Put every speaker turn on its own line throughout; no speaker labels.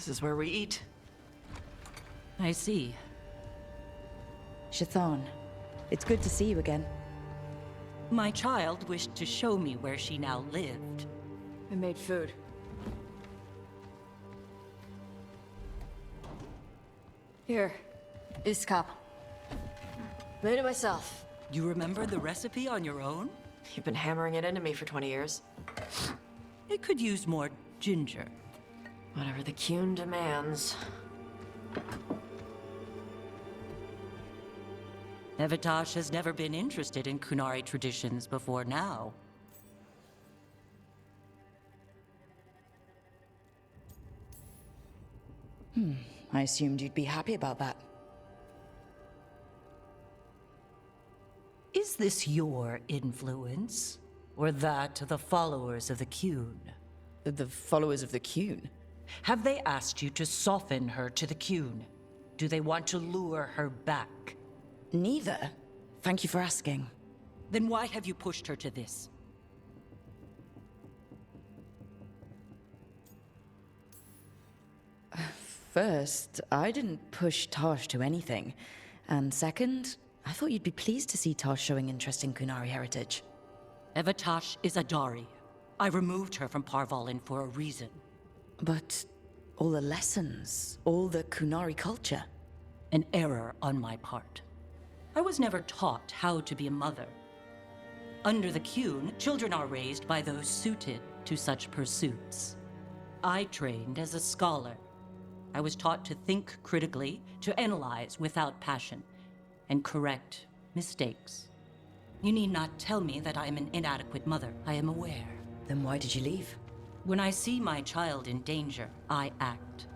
This is where we eat.
I see.
Shathan, it's good to see you again.
My child wished to show me where she now lived.
I made food. Here, Iskap. Made it myself.
You remember the recipe on your own?
You've been hammering it into me for 20 years.
It could use more ginger.
Whatever the Qun demands.
Evitash has never been interested in Kunari traditions before now.
I assumed you'd be happy about that.
Is this your influence? Or that of the followers of the Qun?
The followers of the Qun?
Have they asked you to soften her to the Qun? Do they want to lure her back?
Neither. Thank you for asking.
Then why have you pushed her to this?
First, I didn't push Tosh to anything. And second, I thought you'd be pleased to see Tosh showing interest in Kunari heritage.
Evitash is a Dari. I removed her from Parvalin for a reason.
But all the lessons, all the Kunari culture.
An error on my part. I was never taught how to be a mother. Under the Qun, children are raised by those suited to such pursuits. I trained as a scholar. I was taught to think critically, to analyze without passion, and correct mistakes. You need not tell me that I am an inadequate mother. I am aware.
Then why did you leave?
When I see my child in danger, I act.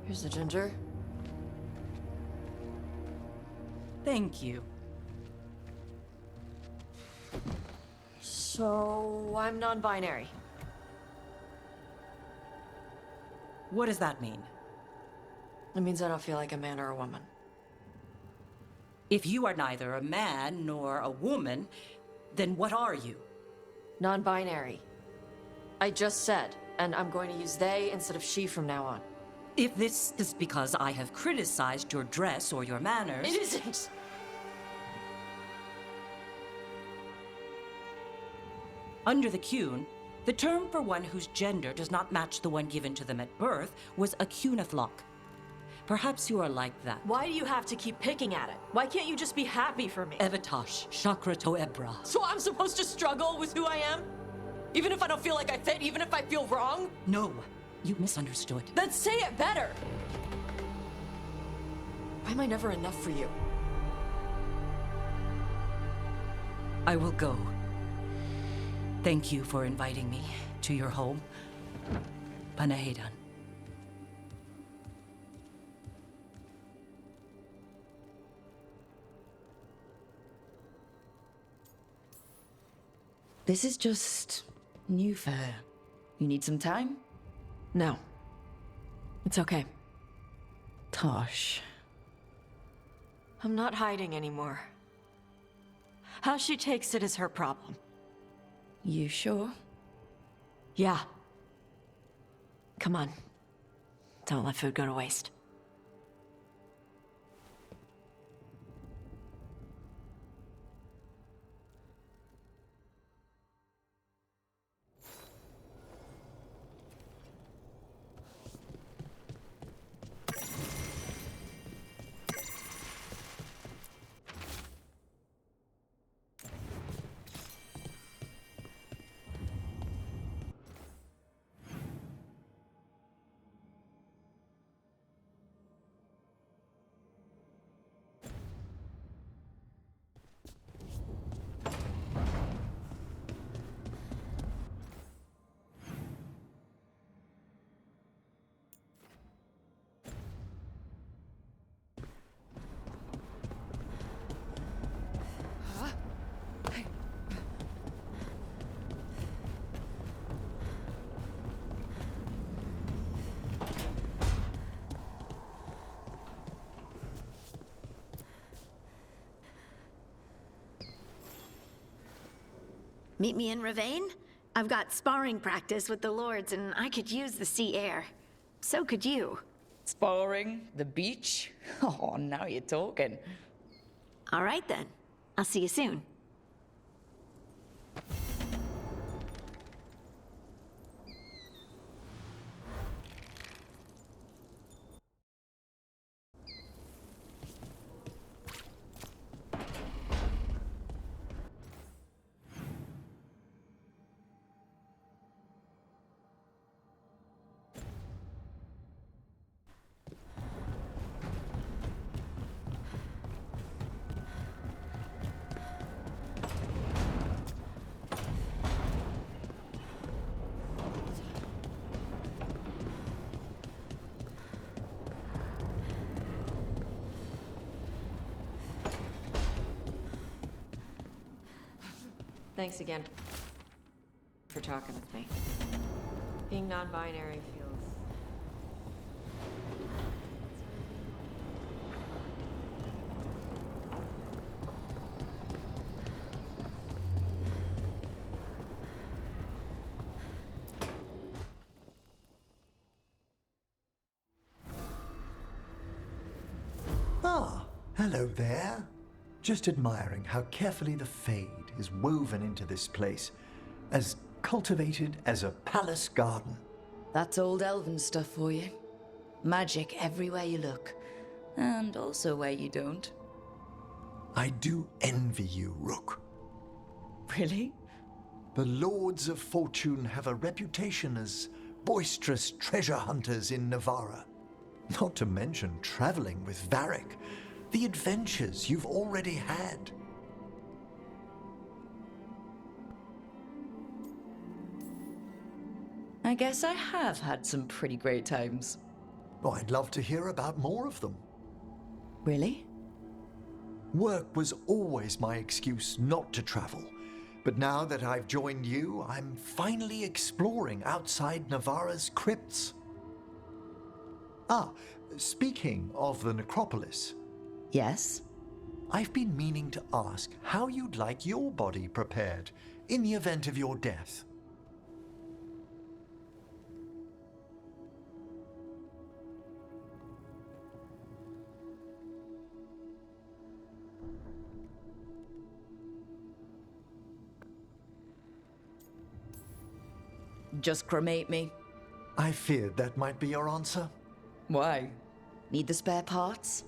Here's the ginger.
Thank you.
So, I'm non-binary.
What does that mean?
It means I don't feel like a man or a woman.
If you are neither a man nor a woman, then what are you?
Non-binary. I just said, and I'm going to use they instead of she from now on.
If this is because I have criticized your dress or your manners...
It isn't!
Under the Qun, the term for one whose gender does not match the one given to them at birth was a Qunathlok. Perhaps you are like that.
Why do you have to keep picking at it? Why can't you just be happy for me?
Evitash, Chakra Toebra.
So I'm supposed to struggle with who I am? Even if I don't feel like I fit, even if I feel wrong?
No, you misunderstood.
Then say it better! Why am I never enough for you?
I will go. Thank you for inviting me to your home. Panahedan.
This is just new fur. You need some time?
No. It's okay.
Tosh.
I'm not hiding anymore. How she takes it is her problem.
You sure?
Yeah. Come on. Don't let food go to waste.
Meet me in Ravane? I've got sparring practice with the lords, and I could use the sea air. So could you.
Sparring? The beach? Oh, now you're talking.
All right then. I'll see you soon.
Thanks again for talking with me. Being non-binary feels...
Ah, hello there. Just admiring how carefully the Fade is woven into this place, as cultivated as a palace garden.
That's old elven stuff for you. Magic everywhere you look, and also where you don't.
I do envy you, Rook.
Really?
The Lords of Fortune have a reputation as boisterous treasure hunters in Navarra. Not to mention traveling with Varric. The adventures you've already had.
I guess I have had some pretty great times.
Oh, I'd love to hear about more of them.
Really?
Work was always my excuse not to travel. But now that I've joined you, I'm finally exploring outside Navarra's crypts. Ah, speaking of the necropolis,
Yes?
I've been meaning to ask how you'd like your body prepared in the event of your death.
Just cremate me.
I feared that might be your answer.
Why? Need the spare parts?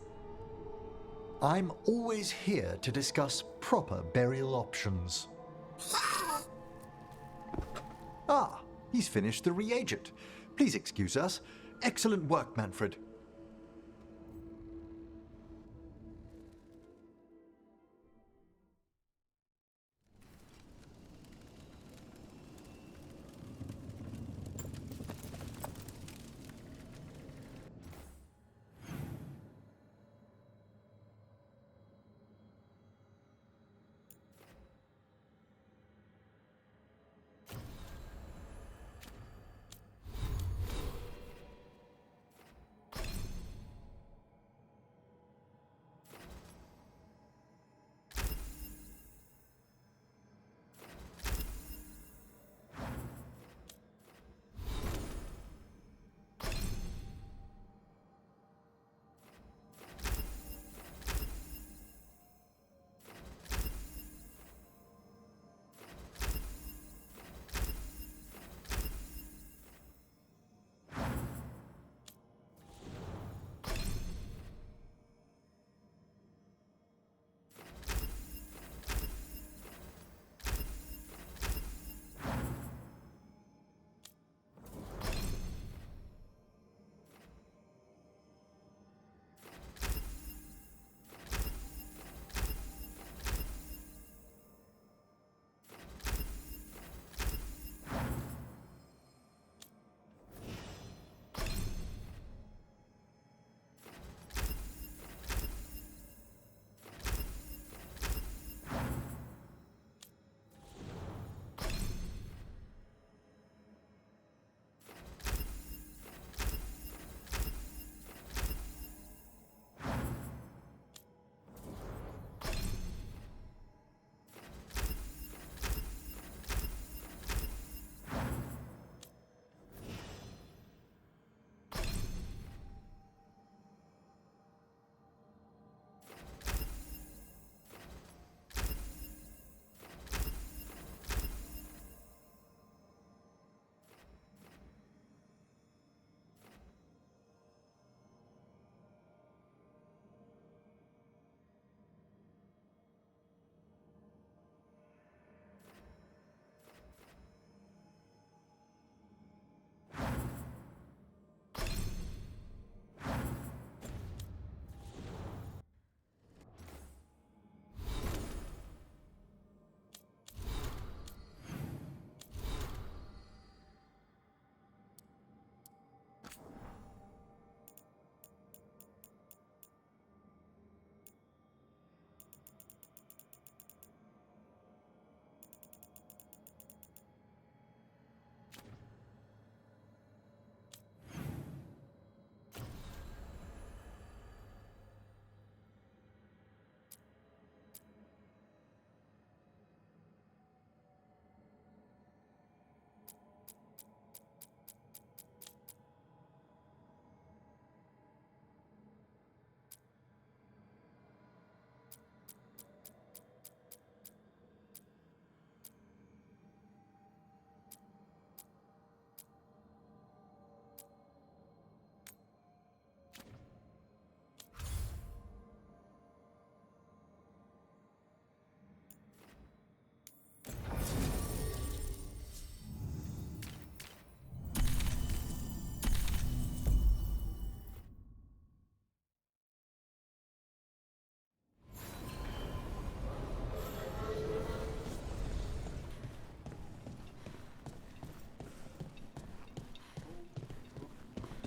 I'm always here to discuss proper burial options. Ah, he's finished the reagent. Please excuse us. Excellent work, Manfred.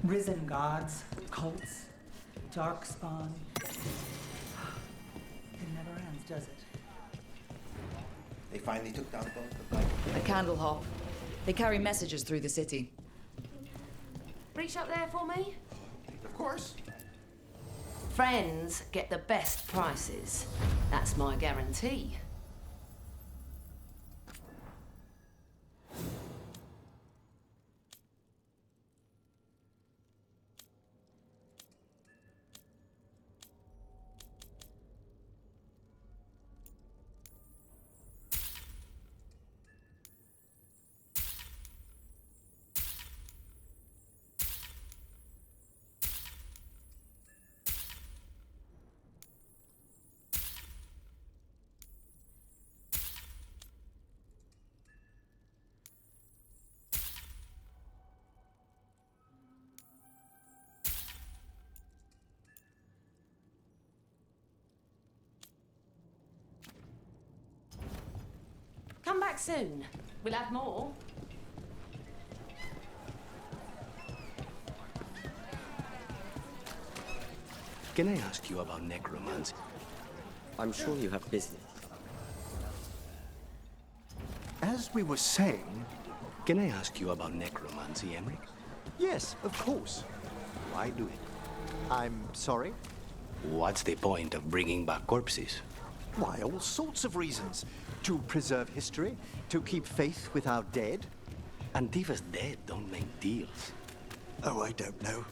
Risen gods, cults, darkspawn. It never ends, does it?
They finally took down both the Black.
A candle hop. They carry messages through the city.
Reach up there for me.
Of course.
Friends get the best prices. That's my guarantee. Come back soon. We'll have more.
Can I ask you about necromancy?
I'm sure you have business.
As we were saying...
Can I ask you about necromancy, Emric?
Yes, of course.
Why do it?
I'm sorry?
What's the point of bringing back corpses?
Why, all sorts of reasons. To preserve history, to keep faith with our dead.
Antifa's dead don't make deals.
Oh, I don't know.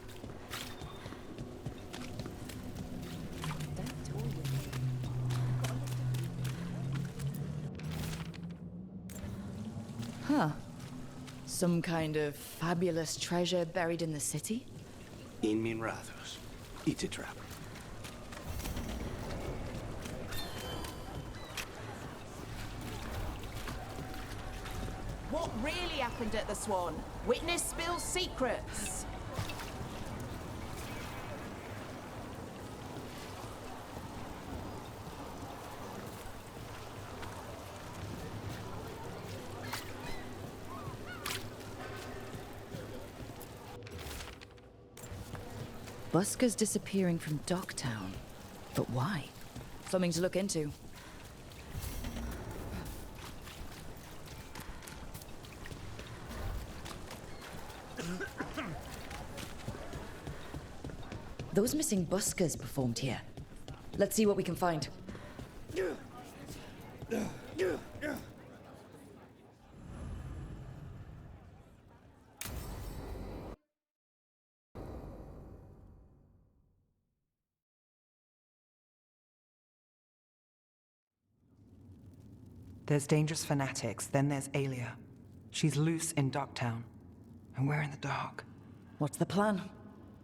Huh. Some kind of fabulous treasure buried in the city?
In Minrathos. It's a trap.
What really happened at the Swan? Witness spills secrets.
Buskers disappearing from Docktown. But why? Something to look into. Those missing buskers performed here. Let's see what we can find.
There's dangerous fanatics, then there's Aelia. She's loose in Docktown, and we're in the dark.
What's the plan?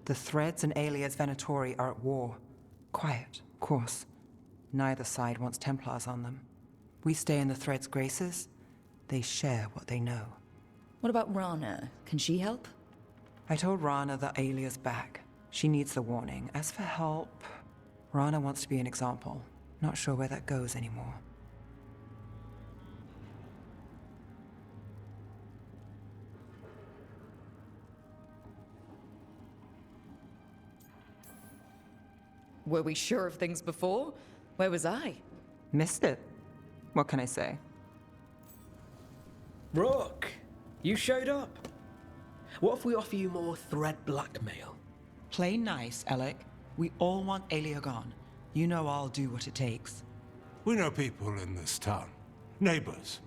The Threads and Aelia's Venatori are at war. Quiet, of course. Neither side wants Templars on them. We stay in the Threads' graces. They share what they know.
What about Rana? Can she help?
I told Rana that Aelia's back. She needs the warning. As for help, Rana wants to be an example. Not sure where that goes anymore.
Were we sure of things before? Where was I?
Missed it. What can I say?
Rook, you showed up. What if we offer you more thread blackmail?
Play nice, Alec. We all want Aelia gone. You know I'll do what it takes.
We know people in this town. Neighbors.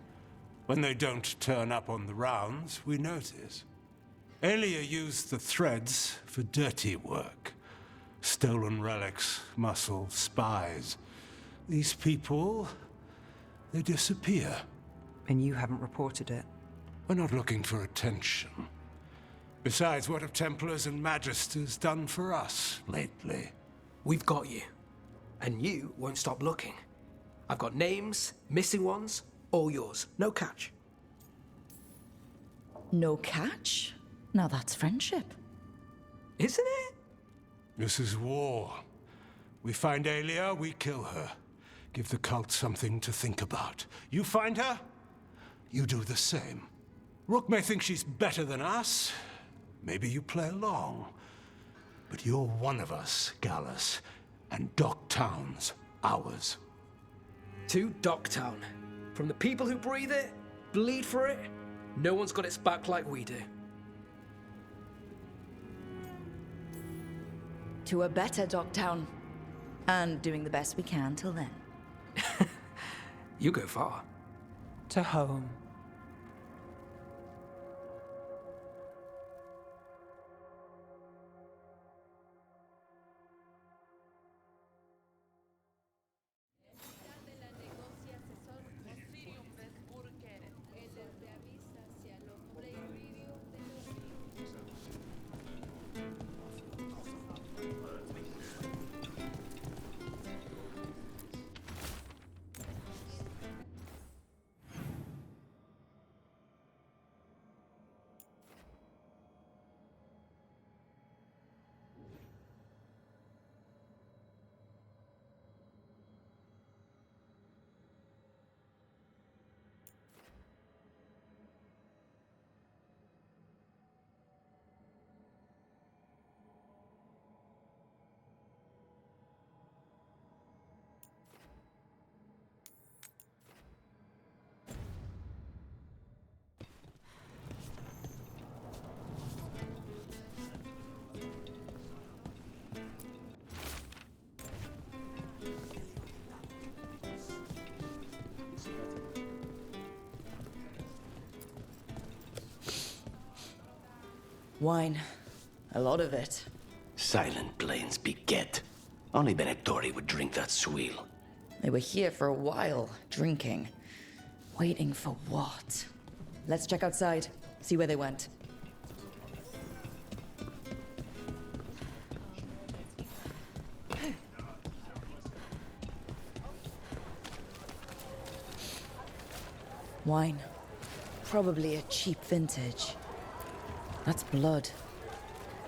When they don't turn up on the rounds, we notice. Aelia used the Threads for dirty work. Stolen relics, muscle, spies. These people, they disappear.
And you haven't reported it.
We're not looking for attention. Besides, what have Templars and Magisters done for us lately?
We've got you. And you won't stop looking. I've got names, missing ones, all yours. No catch.
No catch? Now that's friendship.
Isn't it?
This is war. We find Aelia, we kill her. Give the cult something to think about. You find her, you do the same. Rook may think she's better than us, Maybe you play along. But you're one of us, Gallus. And Docktown's ours.
To Docktown. From the people who breathe it, bleed for it, no one's got its back like we do.
To a better Docktown. And doing the best we can till then.
You go far.
To home.
Wine. A lot of it.
Silent plains beget. Only Venatori would drink that swill.
They were here for a while, drinking. Waiting for what? Let's check outside, see where they went. Wine. Probably a cheap vintage. That's blood.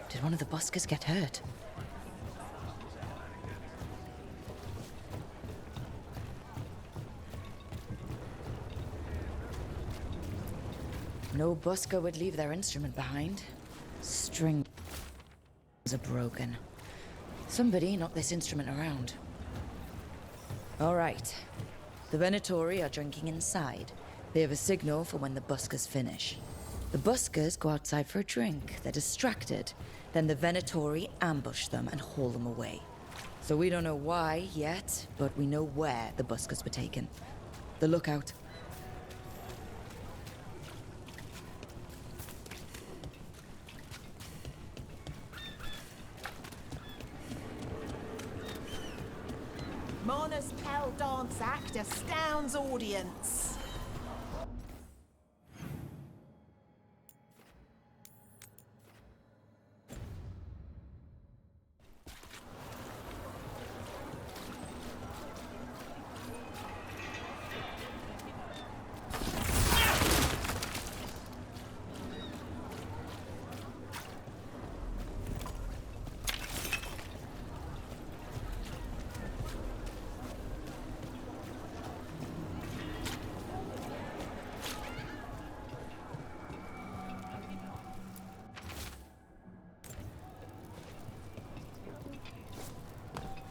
Did one of the buskers get hurt? No busker would leave their instrument behind. Strings are broken. Somebody knocked this instrument around. All right. The Venatori are drinking inside. They have a signal for when the buskers finish. The buskers go outside for a drink. They're distracted. Then the Venatori ambush them and haul them away. So we don't know why yet, but we know where the buskers were taken. The lookout.
Mona's Pell Dance Act astounds audience.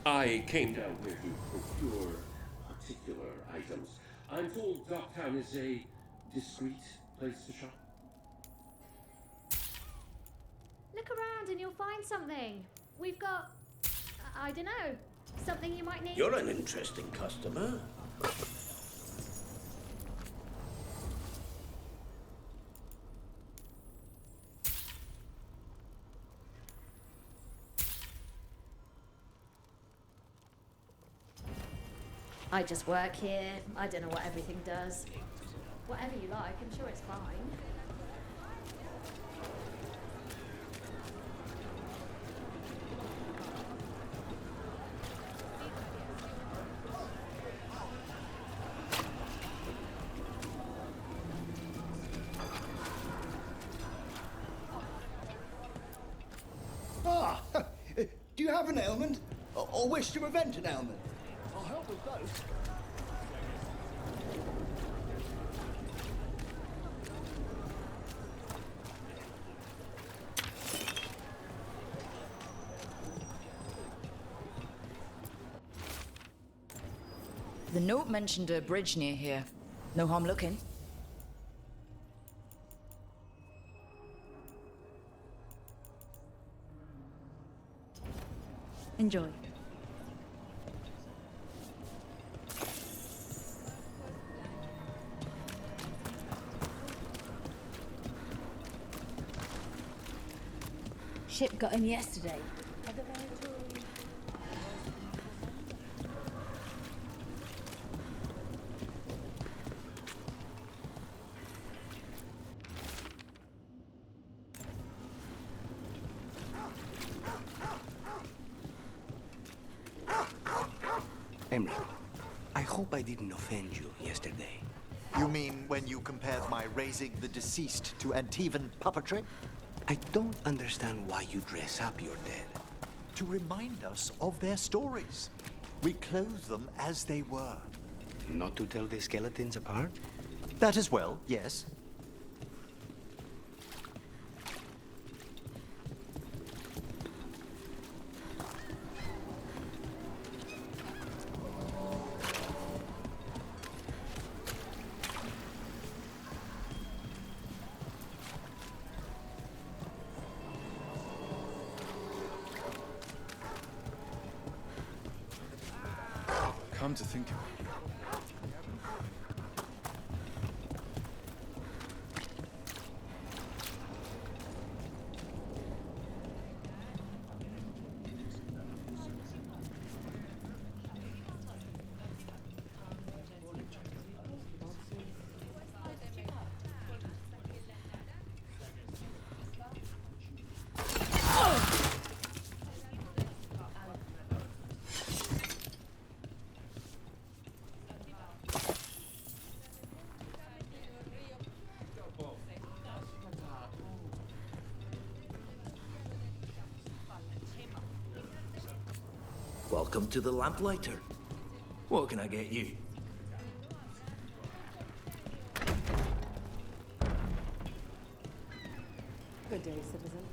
I came down here to procure particular items. I'm told Docktown is a discreet place to shop.
Look around and you'll find something. We've got, I don't know, something you might need.
You're an interesting customer.
I just work here. I don't know what everything does. Whatever you like, I'm sure it's fine.
Ah! Do you have an ailment? Or wish to prevent an ailment? I'll help with both.
The note mentioned a bridge near here. No harm looking.
Enjoy. Ship got in yesterday.
Emily, I hope I didn't offend you yesterday.
You mean when you compared my raising the deceased to Antivan puppetry?
I don't understand why you dress up your dead.
To remind us of their stories. We clothe them as they were.
Not to tell the skeletons apart?
That as well, yes.
Come to think of it.
Welcome to the Lamplighter. What can I get you?
Good day, citizen.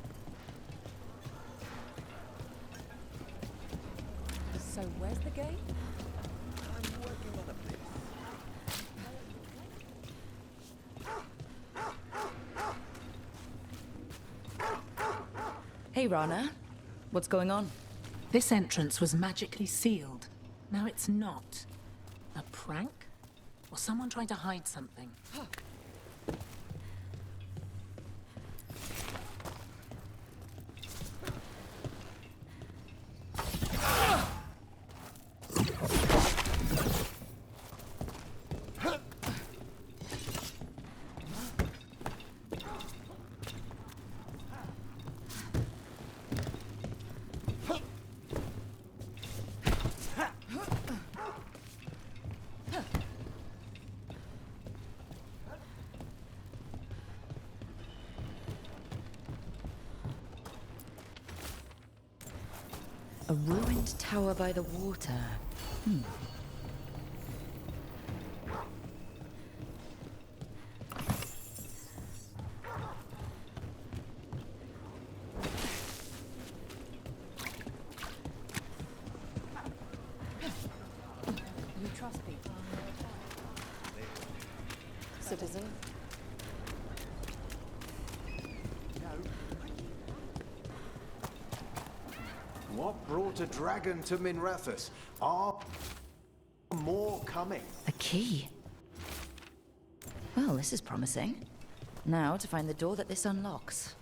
So where's the gate?
I'm working on a bit.
Hey, Rana. What's going on?
This entrance was magically sealed. Now it's not. A prank? Or someone trying to hide something?
A ruined tower by the water.
You trust me? Citizen?
What brought a dragon to Minrathous? Are more coming?
A key. Well, this is promising. Now to find the door that this unlocks.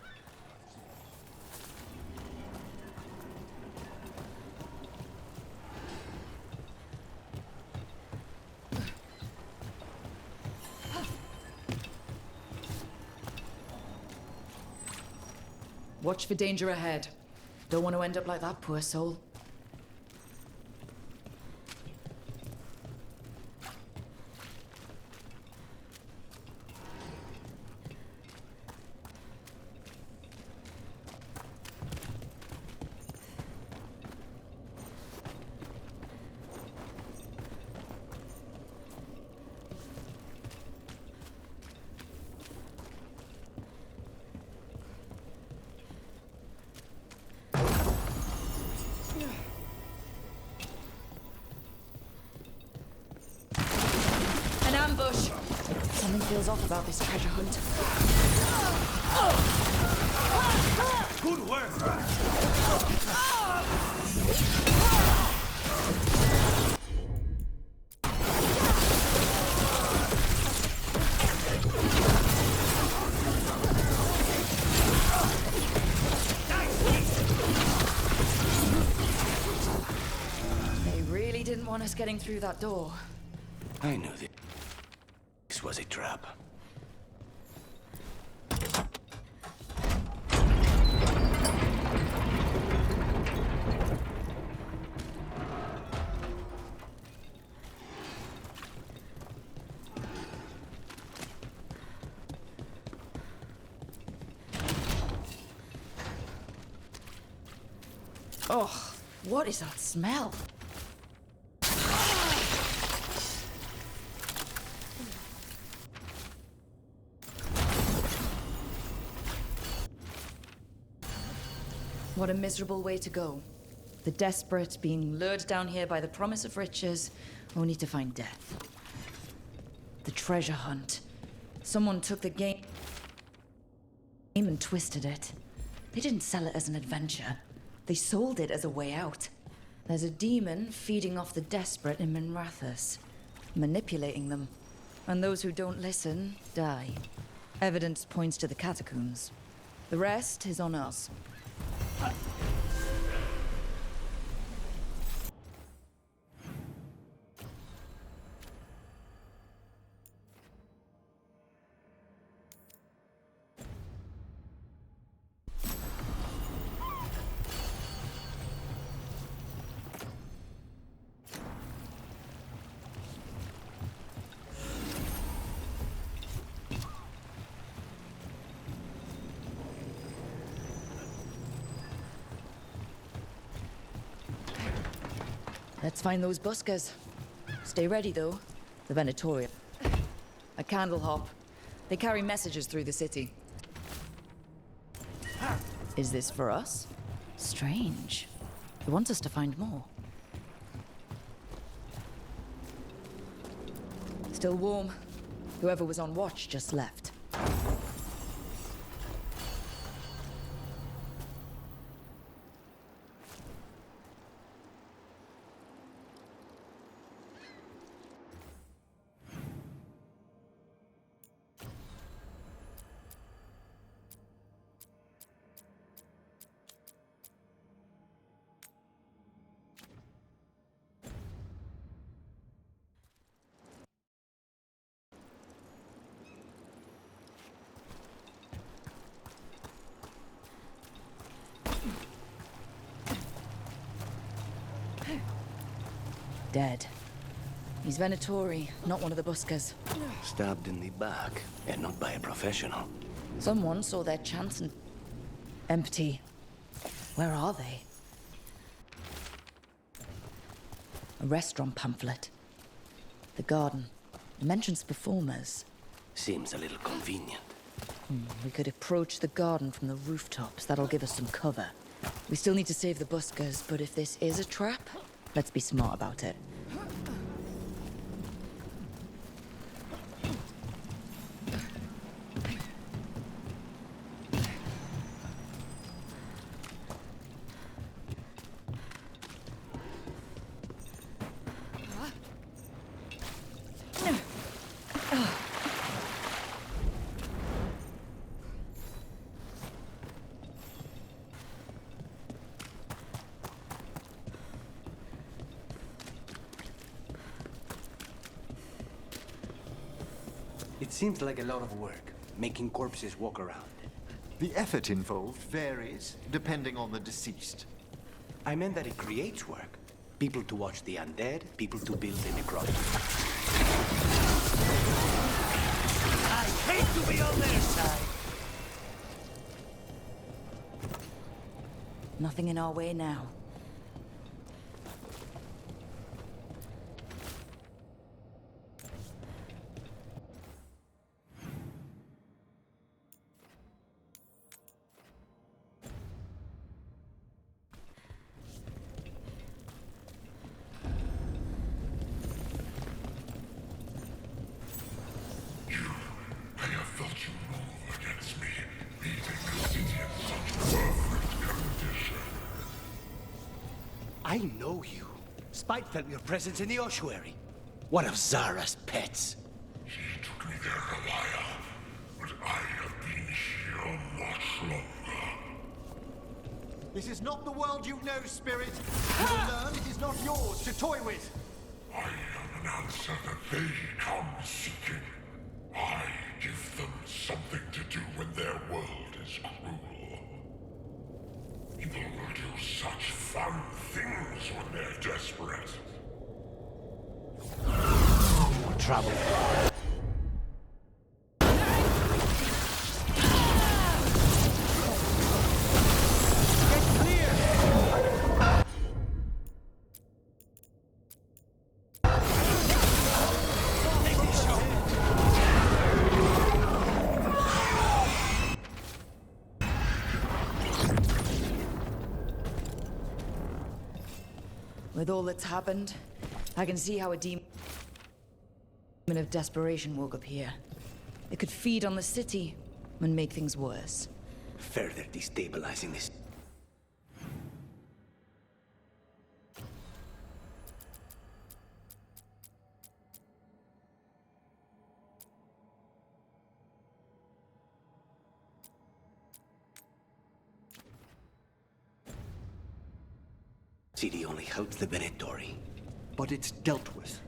Watch for danger ahead. Don't want to end up like that poor soul. feels off about this treasure hunt.
Good work!
They really didn't want us getting through that door.
I knew this was a trap.
Oh, what is that smell? What a miserable way to go. The desperate being lured down here by the promise of riches, only to find death. The treasure hunt. Someone took the game and twisted it. They didn't sell it as an adventure. They sold it as a way out. There's a demon feeding off the desperate in Minrathous, manipulating them. And those who don't listen, die. Evidence points to the catacombs. The rest is on us. Let's find those buskers. Stay ready, though. The Venatorium. A candle hop. They carry messages through the city. Is this for us? Strange. They want us to find more. Still warm. Whoever was on watch just left. Dead. He's Venatori, not one of the buskers.
Stabbed in the back, and not by a professional.
Someone saw their chance and... empty. Where are they? A restaurant pamphlet. The garden. It mentions performers.
Seems a little convenient.
We could approach the garden from the rooftops. That'll give us some cover. We still need to save the buskers, but if this is a trap, let's be smart about it.
It seems like a lot of work, making corpses walk around.
The effort involved varies, depending on the deceased.
I meant that it creates work. People to watch the undead, people to build the necrotic.
I hate to be on their side.
Nothing in our way now.
I know you. Spite felt your presence in the ossuary. One of Zara's pets.
She took me there, Goliath, but I have been here much longer.
This is not the world you know, Spirit. You will learn it is not yours to toy with.
I am an answer that they come seeking. I give them something to do when their world is cruel. People will do such fun things when they're desperate.
More trouble.
With all that's happened, I can see how a demon of desperation woke up here. It could feed on the city and make things worse.
Further destabilizing this. City only holds the Venatori.
But it's dealt with.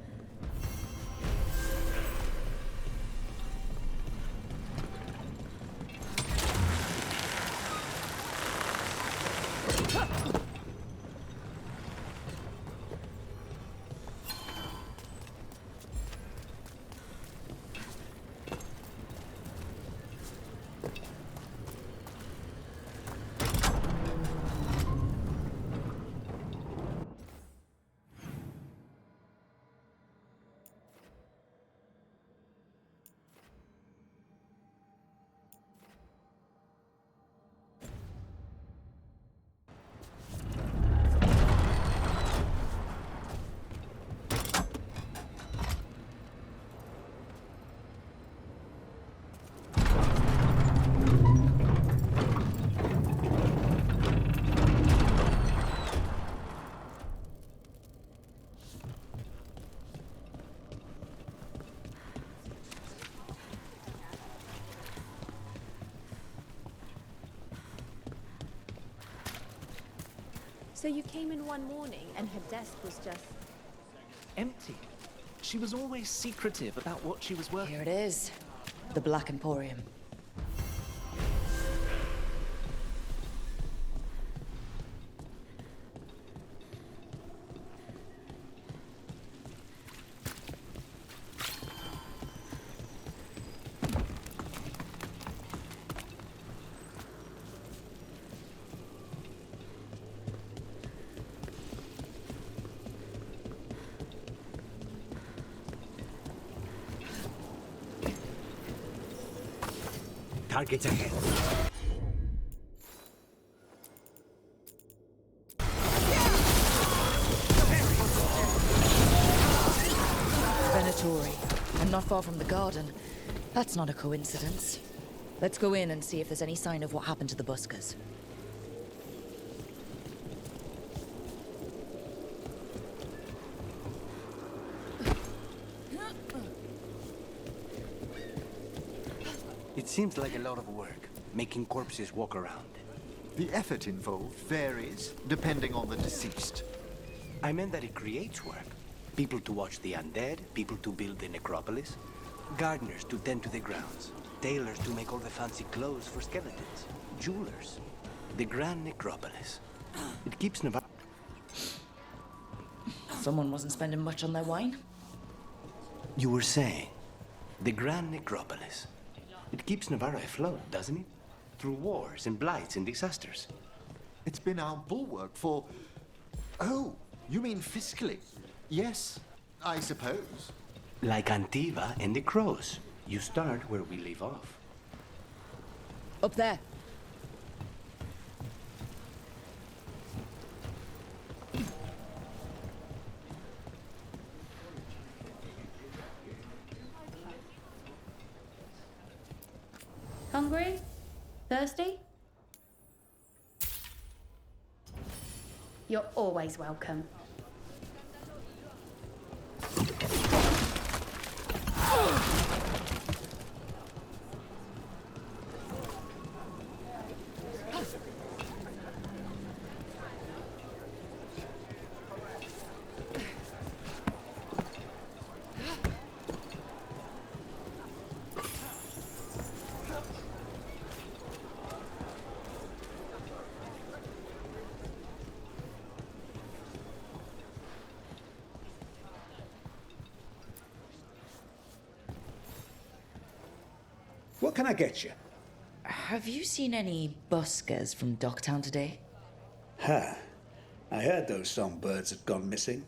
So you came in one morning and her desk was just...
Empty. She was always secretive about what she was working.
Here it is. The Black Emporium.
Targets ahead.
Venatori. And not far from the garden. That's not a coincidence. Let's go in and see if there's any sign of what happened to the buskers.
It seems like a lot of work, making corpses walk around.
The effort involved varies, depending on the deceased.
I meant that it creates work. People to watch the undead, people to build the necropolis, gardeners to tend to the grounds, tailors to make all the fancy clothes for skeletons, jewelers. The grand necropolis. It keeps Navarre...
Someone wasn't spending much on their wine?
You were saying, the grand necropolis. It keeps Navarra afloat, doesn't it? Through wars and blights and disasters.
It's been our bulwark for... Oh, you mean fiscally? Yes, I suppose.
Like Antiva and the Crows. You start where we leave off.
Up there.
Hungry? Thirsty? You're always welcome.
What can I get you?
Have you seen any buskers from Docktown today?
Ha! I heard those songbirds had gone missing.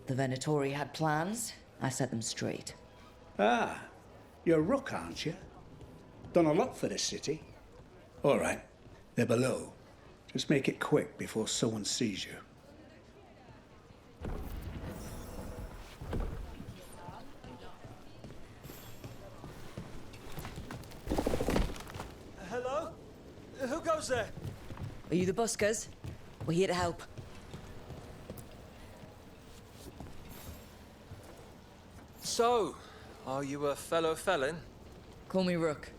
The Venatori had plans. I set them straight.
Ah, you're a rook, aren't you? Done a lot for this city. All right, they're below. Just make it quick before someone sees you.
Hello? Who goes there?
Are you the buskers? We're here to help.
So, are you a fellow felon?
Call me Rook.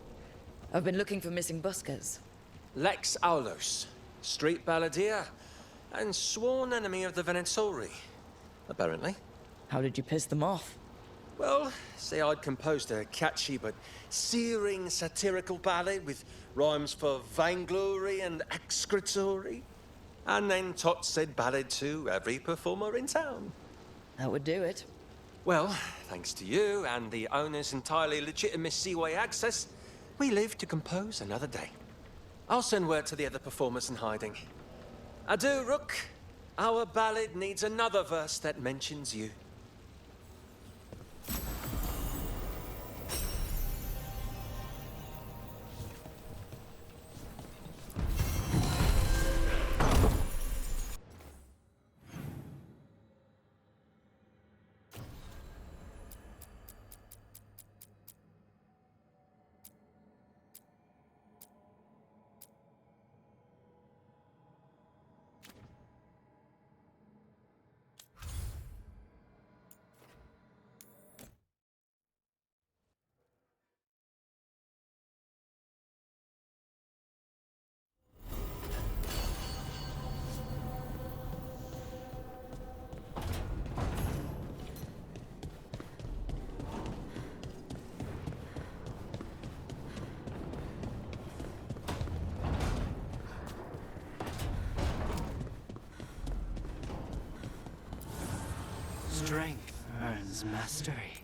I've been looking for missing buskers.
Lex Aulos, street balladeer, and sworn enemy of the Venatori, apparently.
How did you piss them off?
Well, say I'd composed a catchy but searing satirical ballad with rhymes for vainglory and excretory. And then tot said ballad to every performer in town.
That would do it.
Well, thanks to you and the owner's entirely legitimate seaway access, we live to compose another day. I'll send word to the other performers in hiding. Adieu, Rook. Our ballad needs another verse that mentions you.
Strength earns mastery.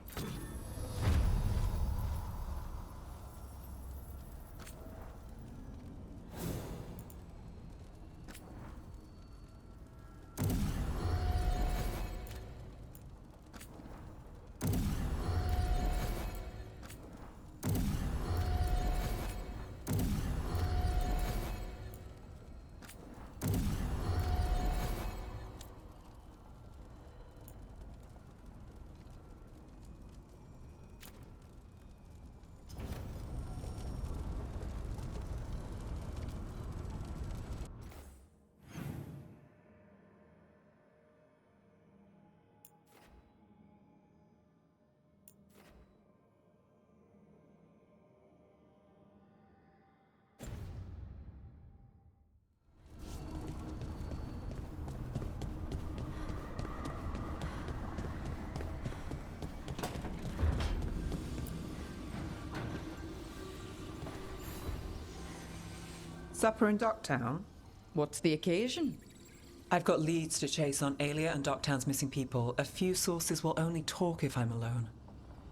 Supper in Docktown?
What's the occasion?
I've got leads to chase on Aelia and Docktown's missing people. A few sources will only talk if I'm alone.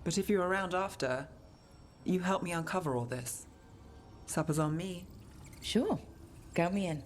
But if you're around after, you help me uncover all this. Supper's on me.
Sure. Count me in.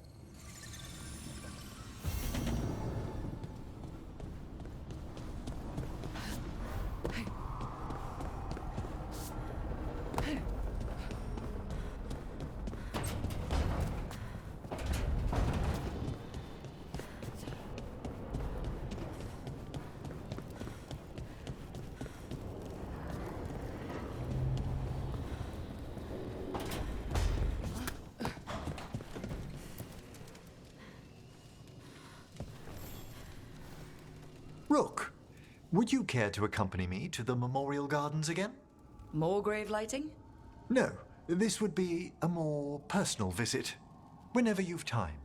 Rook, would you care to accompany me to the Memorial Gardens again?
More grave lighting?
No, this would be a more personal visit, whenever you've time.